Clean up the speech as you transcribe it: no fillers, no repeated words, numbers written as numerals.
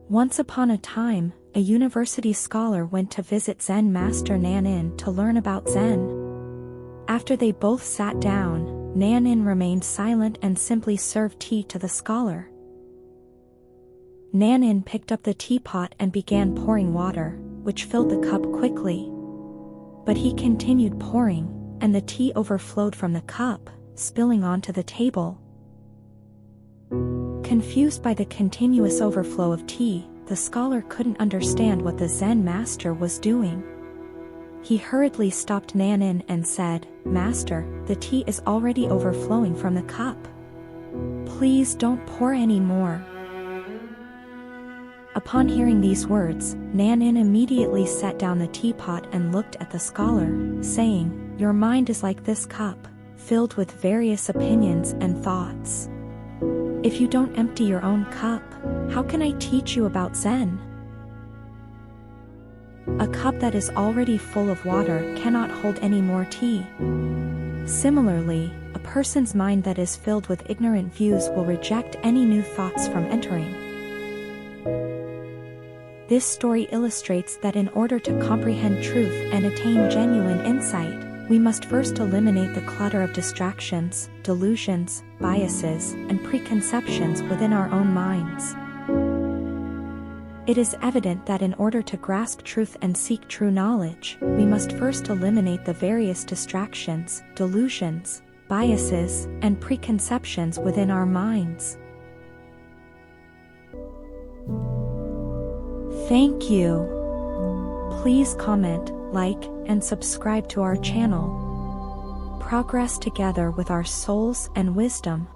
Once upon a time, a university scholar went to visit Zen master Nan'in to learn about Zen. After they both sat down, Nan'in remained silent and simply served tea to the scholar. Nan'in picked up the teapot and began pouring water, which filled the cup quickly. But he continued pouring, and the tea overflowed from the cup, spilling onto the table. Confused by the continuous overflow of tea, the scholar couldn't understand what the Zen master was doing. He hurriedly stopped Nan'in and said, "Master, the tea is already overflowing from the cup. Please don't pour any more." Upon hearing these words, Nan'in immediately set down the teapot and looked at the scholar, saying, "Your mind is like this cup, filled with various opinions and thoughts. If you don't empty your own cup, how can I teach you about Zen? A cup that is already full of water cannot hold any more tea." Similarly, a person's mind that is filled with ignorant views will reject any new thoughts from entering. This story illustrates that in order to comprehend truth and attain genuine insight, we must first eliminate the clutter of distractions, delusions, biases, and preconceptions within our own minds. It is evident that in order to grasp truth and seek true knowledge, we must first eliminate the various distractions, delusions, biases, and preconceptions within our minds. Thank you. Please comment, like, and subscribe to our channel. Progress together with our souls and wisdom.